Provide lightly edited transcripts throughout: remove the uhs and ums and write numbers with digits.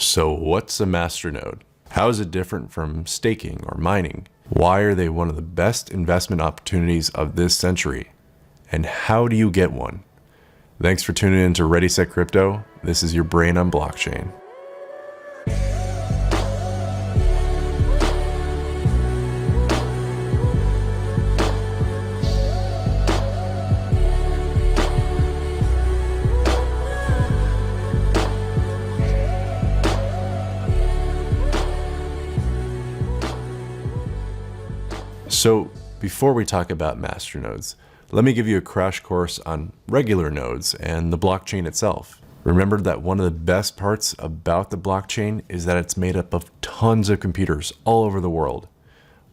So what's a masternode? How is it different from staking or mining? Why are they one of the best investment opportunities of this century? And how do you get one? Thanks for tuning in to Ready Set Crypto. This is your brain on blockchain. So before we talk about masternodes, let me give you a crash course on regular nodes and the blockchain itself. Remember that one of the best parts about the blockchain is that it's made up of tons of computers all over the world.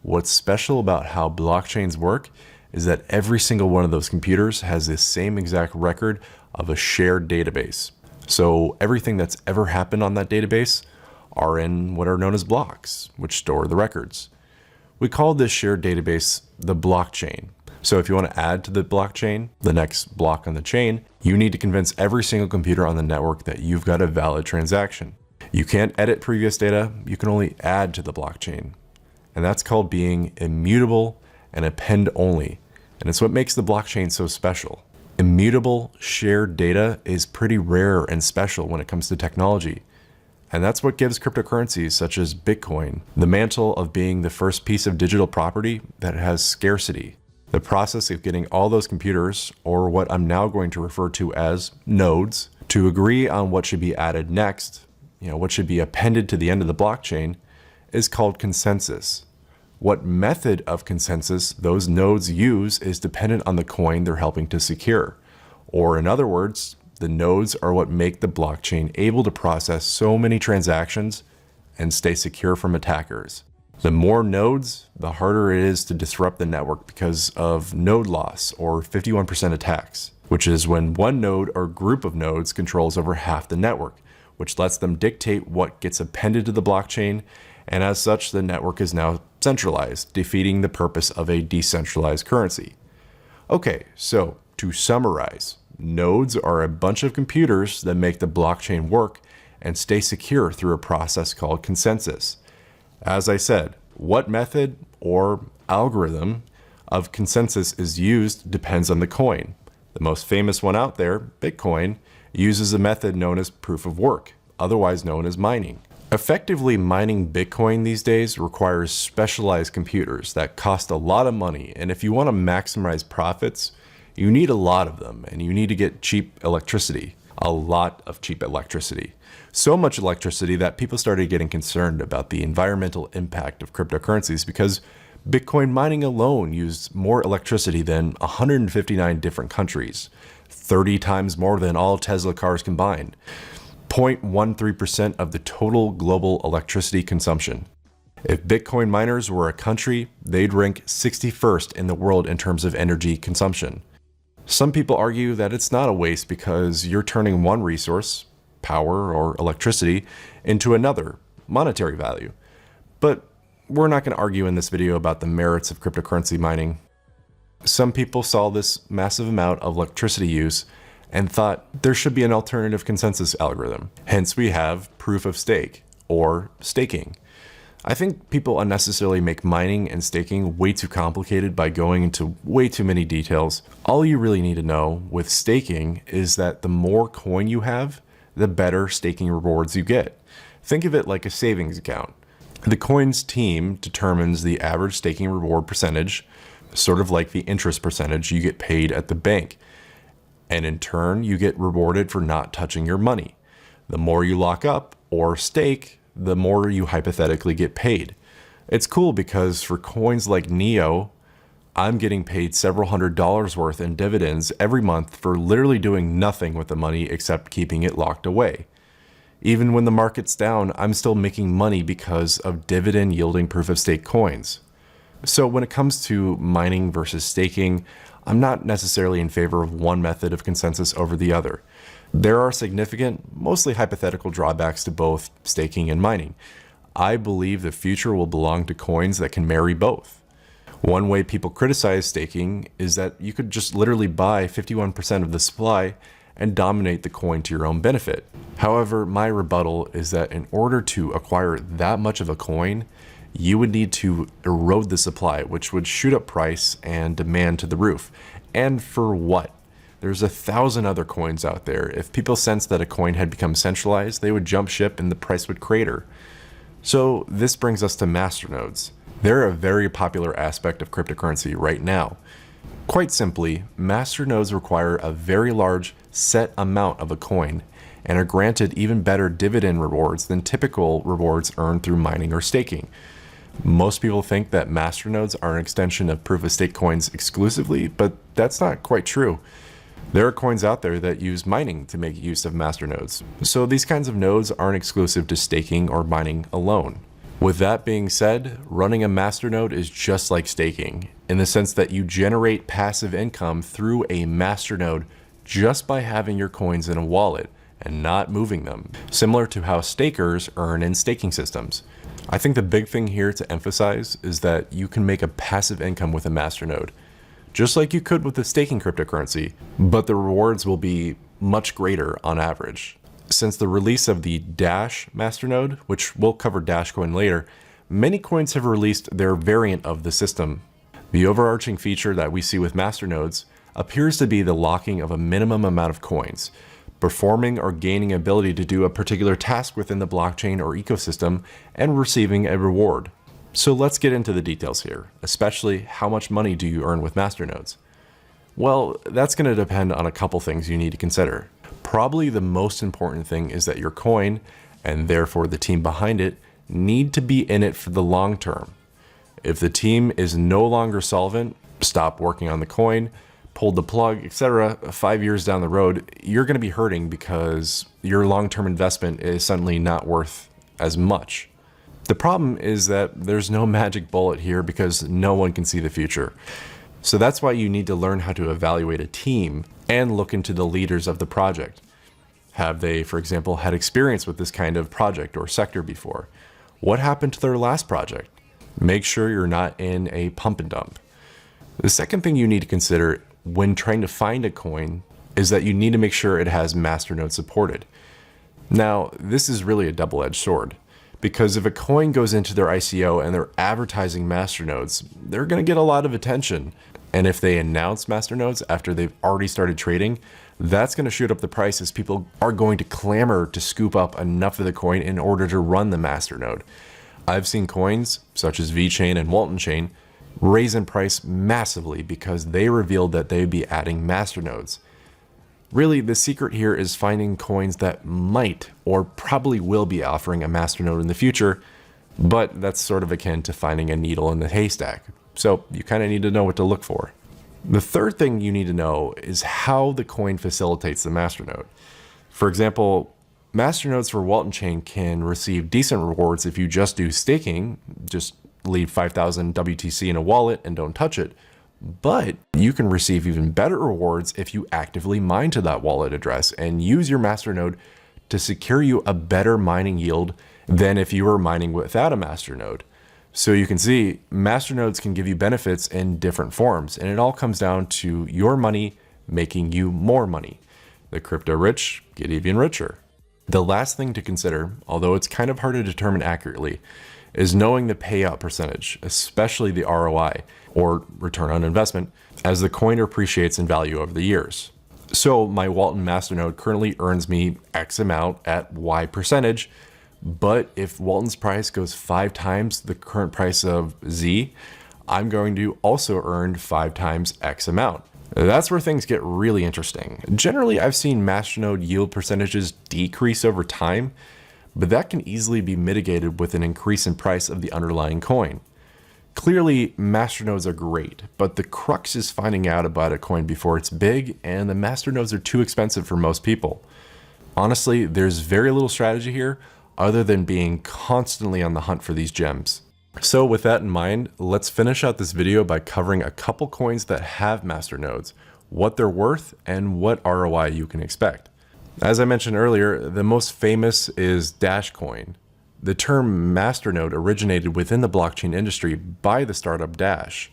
What's special about how blockchains work is that every single one of those computers has the same exact record of a shared database. So everything that's ever happened on that database are in what are known as blocks, which store the records. We call this shared database the blockchain. So if you want to add to the blockchain, the next block on the chain, you need to convince every single computer on the network that you've got a valid transaction. You can't edit previous data, you can only add to the blockchain. And that's called being immutable and append only. And it's what makes the blockchain so special. Immutable shared data is pretty rare and special when it comes to technology. And that's what gives cryptocurrencies such as Bitcoin the mantle of being the first piece of digital property that has scarcity. The process of getting all those computers, or what I'm now going to refer to as nodes, to agree on what should be added next, what should be appended to the end of the blockchain, is called consensus. What method of consensus those nodes use is dependent on the coin they're helping to secure. Or in other words, the nodes are what make the blockchain able to process so many transactions and stay secure from attackers. The more nodes, the harder it is to disrupt the network because of node loss, or 51% attacks, which is when one node or group of nodes controls over half the network, which lets them dictate what gets appended to the blockchain, and as such, the network is now centralized, defeating the purpose of a decentralized currency. Okay, so to summarize, nodes are a bunch of computers that make the blockchain work and stay secure through a process called consensus. As I said, what method or algorithm of consensus is used depends on the coin. The most famous one out there, Bitcoin, uses a method known as proof of work, otherwise known as mining. Effectively mining Bitcoin these days requires specialized computers that cost a lot of money, and if you want to maximize profits, you need a lot of them, and you need to get cheap electricity, a lot of cheap electricity. So much electricity that people started getting concerned about the environmental impact of cryptocurrencies because Bitcoin mining alone used more electricity than 159 different countries, 30 times more than all Tesla cars combined, 0.13% of the total global electricity consumption. If Bitcoin miners were a country, they'd rank 61st in the world in terms of energy consumption. Some people argue that it's not a waste because you're turning one resource, power or electricity, into another, monetary value. But we're not going to argue in this video about the merits of cryptocurrency mining. Some people saw this massive amount of electricity use and thought there should be an alternative consensus algorithm. Hence we have proof of stake, or staking. I think people unnecessarily make mining and staking way too complicated by going into way too many details. All you really need to know with staking is that the more coin you have, the better staking rewards you get. Think of it like a savings account. The coins team determines the average staking reward percentage, sort of like the interest percentage you get paid at the bank. And in turn, you get rewarded for not touching your money. The more you lock up or stake, the more you hypothetically get paid. It's cool because for coins like Neo, I'm getting paid several $100s worth in dividends every month for literally doing nothing with the money except keeping it locked away. Even when the market's down, I'm still making money because of dividend yielding proof of stake coins. So when it comes to mining versus staking, I'm not necessarily in favor of one method of consensus over the other. There are significant, mostly hypothetical drawbacks to both staking and mining. I believe the future will belong to coins that can marry both. One way people criticize staking is that you could just literally buy 51% of the supply and dominate the coin to your own benefit. However, my rebuttal is that in order to acquire that much of a coin, you would need to erode the supply, which would shoot up price and demand to the roof. And for what? There's 1,000 other coins out there. If people sensed that a coin had become centralized, they would jump ship and the price would crater. So this brings us to masternodes. They're a very popular aspect of cryptocurrency right now. Quite simply, masternodes require a very large set amount of a coin and are granted even better dividend rewards than typical rewards earned through mining or staking. Most people think that masternodes are an extension of proof-of-stake coins exclusively, but that's not quite true. There are coins out there that use mining to make use of masternodes, so these kinds of nodes aren't exclusive to staking or mining alone. With that being said, running a masternode is just like staking, in the sense that you generate passive income through a masternode just by having your coins in a wallet and not moving them, similar to how stakers earn in staking systems. I think the big thing here to emphasize is that you can make a passive income with a masternode, just like you could with a staking cryptocurrency, but the rewards will be much greater on average. Since the release of the Dash masternode, which we'll cover Dash Coin later, many coins have released their variant of the system. The overarching feature that we see with masternodes appears to be the locking of a minimum amount of coins, performing or gaining ability to do a particular task within the blockchain or ecosystem, and receiving a reward. So let's get into the details here, especially how much money do you earn with masternodes? Well, that's going to depend on a couple things you need to consider. Probably the most important thing is that your coin, and therefore the team behind it, need to be in it for the long term. If the team is no longer solvent, stop working on the coin, pulled the plug, etc., 5 years down the road, you're going to be hurting because your long-term investment is suddenly not worth as much. The problem is that there's no magic bullet here because no one can see the future. So that's why you need to learn how to evaluate a team and look into the leaders of the project. Have they, for example, had experience with this kind of project or sector before? What happened to their last project? Make sure you're not in a pump and dump. The second thing you need to consider when trying to find a coin is that you need to make sure it has masternode supported. Now, this is really a double-edged sword, because if a coin goes into their ICO and they're advertising masternodes, they're going to get a lot of attention. And if they announce masternodes after they've already started trading, that's going to shoot up the price as people are going to clamor to scoop up enough of the coin in order to run the masternode. I've seen coins, such as VChain and Walton chain, raise in price massively because they revealed that they'd be adding masternodes. Really, the secret here is finding coins that might or probably will be offering a masternode in the future, but that's sort of akin to finding a needle in the haystack. So you kind of need to know what to look for. The third thing you need to know is how the coin facilitates the masternode. For example, masternodes for Walton chain can receive decent rewards if you just do staking, just leave 5,000 WTC in a wallet and don't touch it. But you can receive even better rewards if you actively mine to that wallet address and use your masternode to secure you a better mining yield than if you were mining without a masternode. So you can see masternodes can give you benefits in different forms, and it all comes down to your money making you more money. The crypto rich get even richer. The last thing to consider, although it's kind of hard to determine accurately, is knowing the payout percentage, especially the ROI, or return on investment, as the coin appreciates in value over the years. So my Walton masternode currently earns me X amount at Y percentage, but if Walton's price goes 5 times the current price of Z, I'm going to also earn 5 times X amount. That's where things get really interesting. Generally, I've seen masternode yield percentages decrease over time, but that can easily be mitigated with an increase in price of the underlying coin. Clearly, masternodes are great, but the crux is finding out about a coin before it's big, and the masternodes are too expensive for most people. Honestly, there's very little strategy here other than being constantly on the hunt for these gems. So with that in mind, let's finish out this video by covering a couple coins that have masternodes, what they're worth, and what ROI you can expect. As I mentioned earlier, the most famous is Dash Coin. The term masternode originated within the blockchain industry by the startup Dash.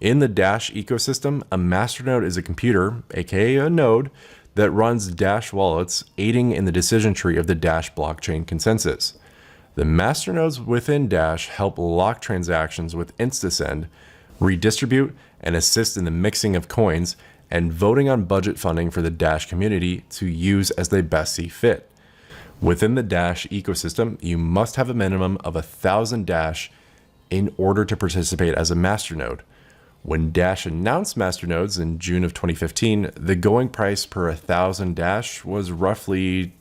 In the Dash ecosystem, a masternode is a computer, aka a node, that runs Dash wallets, aiding in the decision tree of the Dash blockchain consensus. The masternodes within Dash help lock transactions with InstaSend, redistribute, and assist in the mixing of coins and voting on budget funding for the Dash community to use as they best see fit. Within the Dash ecosystem, you must have a minimum of 1,000 Dash in order to participate as a masternode. When Dash announced masternodes in June of 2015, the going price per 1,000 Dash was roughly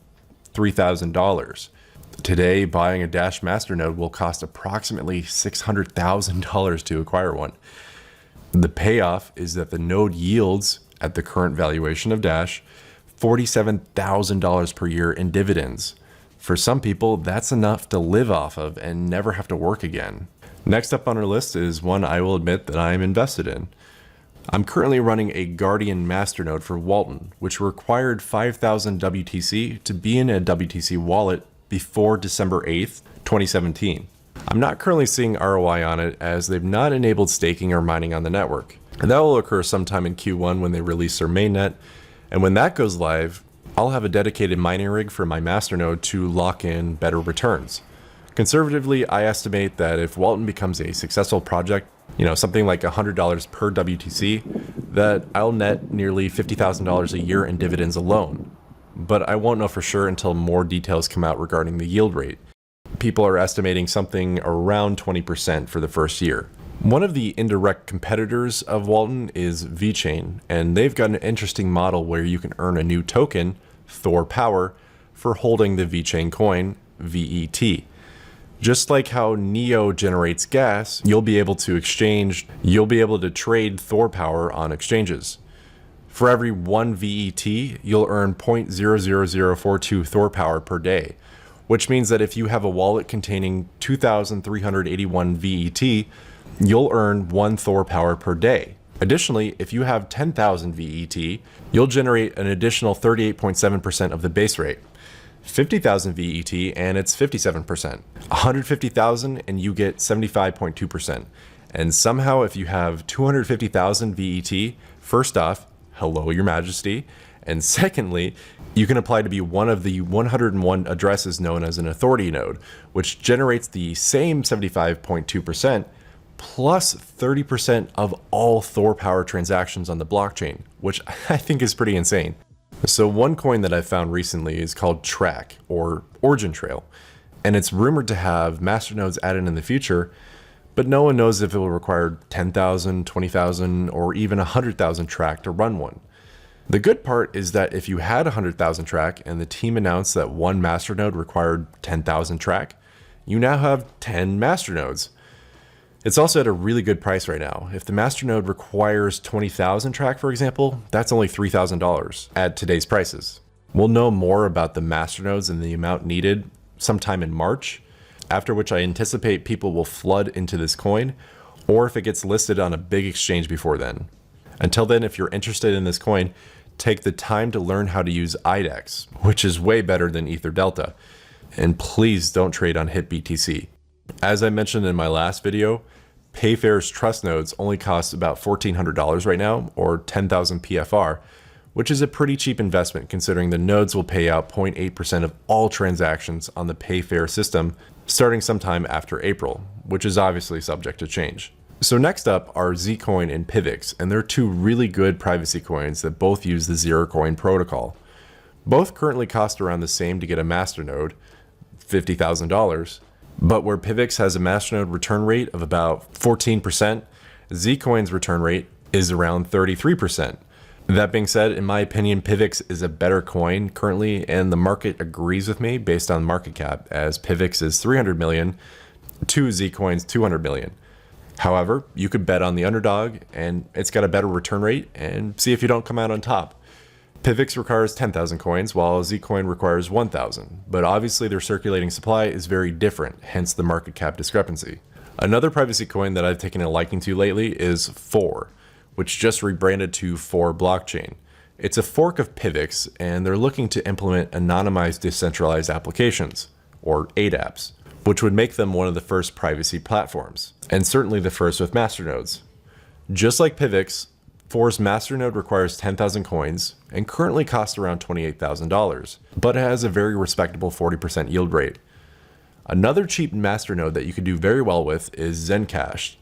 $3,000. Today, buying a Dash masternode will cost approximately $600,000 to acquire one. The payoff is that the node yields, at the current valuation of Dash, $47,000 per year in dividends. For some people, that's enough to live off of and never have to work again. Next up on our list is one I will admit that I am invested in. I'm currently running a Guardian masternode for Walton, which required 5,000 WTC to be in a WTC wallet before December 8th, 2017. I'm not currently seeing ROI on it as they've not enabled staking or mining on the network. And that will occur sometime in Q1 when they release their mainnet. And when that goes live, I'll have a dedicated mining rig for my masternode to lock in better returns. Conservatively, I estimate that if Walton becomes a successful project, something like $100 per WTC, that I'll net nearly $50,000 a year in dividends alone. But I won't know for sure until more details come out regarding the yield rate. People are estimating something around 20% for the first year. One of the indirect competitors of Walton is VChain, and they've got an interesting model where you can earn a new token, Thor Power, for holding the VChain coin, VET. Just like how Neo generates gas, you'll be able to trade Thor Power on exchanges. For every 1 VET, you'll earn 0.00042 Thor Power per day, which means that if you have a wallet containing 2,381 VET, you'll earn 1 Thor Power per day. Additionally, if you have 10,000 VET, you'll generate an additional 38.7% of the base rate. 50,000 VET and it's 57%. 150,000 and you get 75.2%. And somehow if you have 250,000 VET, first off, hello, Your Majesty. And secondly, you can apply to be one of the 101 addresses known as an authority node, which generates the same 75.2% plus 30% of all Thor Power transactions on the blockchain, which I think is pretty insane. So one coin that I found recently is called Track, or Origin Trail, and it's rumored to have masternodes added in the future, but no one knows if it will require 10,000, 20,000, or even 100,000 Track to run one. The good part is that if you had 100,000 Track and the team announced that one masternode required 10,000 Track, you now have 10 masternodes. It's also at a really good price right now. If the masternode requires 20,000 Track, for example, that's only $3,000 at today's prices. We'll know more about the masternodes and the amount needed sometime in March, after which I anticipate people will flood into this coin, or if it gets listed on a big exchange before then. Until then, if you're interested in this coin, take the time to learn how to use IDEX, which is way better than Ether Delta. And please don't trade on HitBTC. As I mentioned in my last video, Payfair's trust nodes only cost about $1,400 right now, or 10,000 PFR, which is a pretty cheap investment considering the nodes will pay out 0.8% of all transactions on the Payfair system starting sometime after April, which is obviously subject to change. So next up are Zcoin and Pivots, and they're two really good privacy coins that both use the Zcoin protocol. Both currently cost around the same to get a masternode, $50,000, but where Pivots has a masternode return rate of about 14%, Zcoin's return rate is around 33%. That being said, in my opinion, Pivots is a better coin currently, and the market agrees with me based on market cap, as Pivots is 300 million to Zcoin's 200 million. However, you could bet on the underdog, and it's got a better return rate, and see if you don't come out on top. Pivots requires 10,000 coins, while Zcoin requires 1,000, but obviously their circulating supply is very different, hence the market cap discrepancy. Another privacy coin that I've taken a liking to lately is For, which just rebranded to For Blockchain. It's a fork of Pivots, and they're looking to implement anonymized decentralized applications, or ADApps, which would make them one of the first privacy platforms, and certainly the first with masternodes. Just like Pivots, 4's Masternode requires 10,000 coins and currently costs around $28,000, but it has a very respectable 40% yield rate. Another cheap Masternode that you could do very well with is Zen Cache.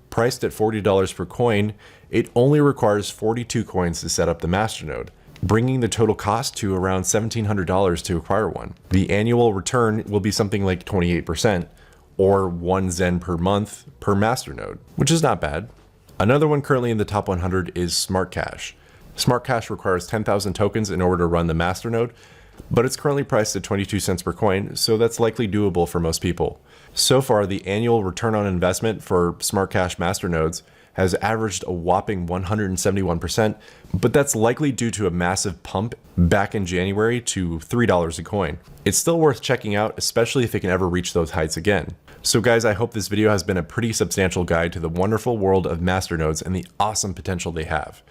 Priced at $40 per coin, it only requires 42 coins to set up the Masternode, bringing the total cost to around $1,700 to acquire one. The annual return will be something like 28%, or 1 Zen per month per Masternode, which is not bad. Another one currently in the top 100 is Smart Cache. Smart Cache requires 10,000 tokens in order to run the Masternode, but it's currently priced at 22 cents per coin, so that's likely doable for most people. So far, the annual return on investment for Smart Cache Masternodes has averaged a whopping 171%, but that's likely due to a massive pump back in January to $3 a coin. It's still worth checking out, especially if it can ever reach those heights again. So guys, I hope this video has been a pretty substantial guide to the wonderful world of Masternodes and the awesome potential they have.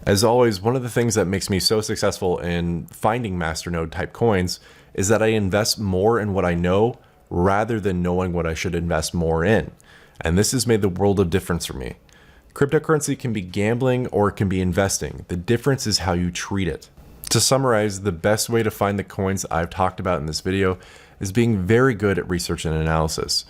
As always, one of the things that makes me so successful in finding Masternode type coins is that I invest more in what I know rather than knowing what I should invest more in. And this has made the world of difference for me. Cryptocurrency can be gambling or it can be investing. The difference is how you treat it. To summarize, the best way to find the coins I've talked about in this video is being very good at research and analysis.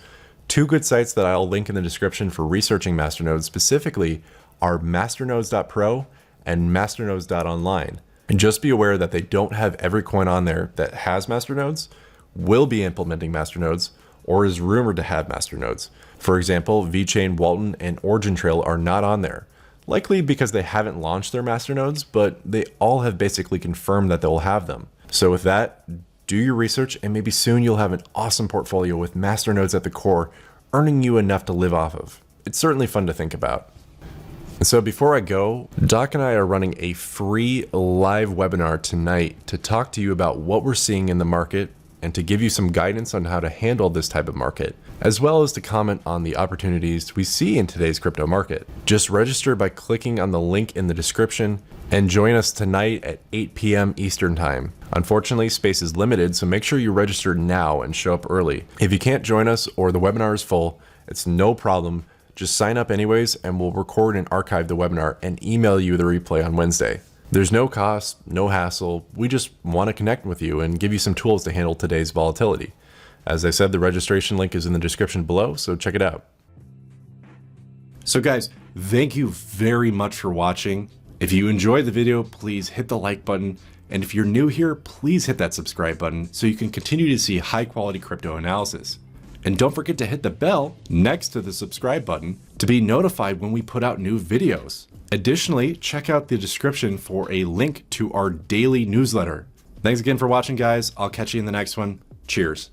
Two good sites that I'll link in the description for researching Masternodes specifically are masternodes.pro and masternodes.online. And just be aware that they don't have every coin on there that has Masternodes, will be implementing Masternodes, or is rumored to have Masternodes. For example, VChain, Walton, and Origin Trail are not on there, likely because they haven't launched their Masternodes, but they all have basically confirmed that they'll have them. So with that, do your research and maybe soon you'll have an awesome portfolio with Masternodes at the core, earning you enough to live off of. It's certainly fun to think about. And so before I go, Doc and I are running a free live webinar tonight to talk to you about what we're seeing in the market and to give you some guidance on how to handle this type of market, as well as to comment on the opportunities we see in today's crypto market. Just register by clicking on the link in the description and join us tonight at 8 p.m. Eastern Time. Unfortunately, space is limited, so make sure you register now and show up early. If you can't join us or the webinar is full, it's no problem. Just sign up anyways and we'll record and archive the webinar and email you the replay on Wednesday. There's no cost, no hassle. We just want to connect with you and give you some tools to handle today's volatility. As I said, the registration link is in the description below, so check it out. So guys, thank you very much for watching. If you enjoyed the video, please hit the like button. And if you're new here, please hit that subscribe button so you can continue to see high quality crypto analysis. And don't forget to hit the bell next to the subscribe button to be notified when we put out new videos. Additionally, check out the description for a link to our daily newsletter. Thanks again for watching, guys. I'll catch you in the next one. Cheers.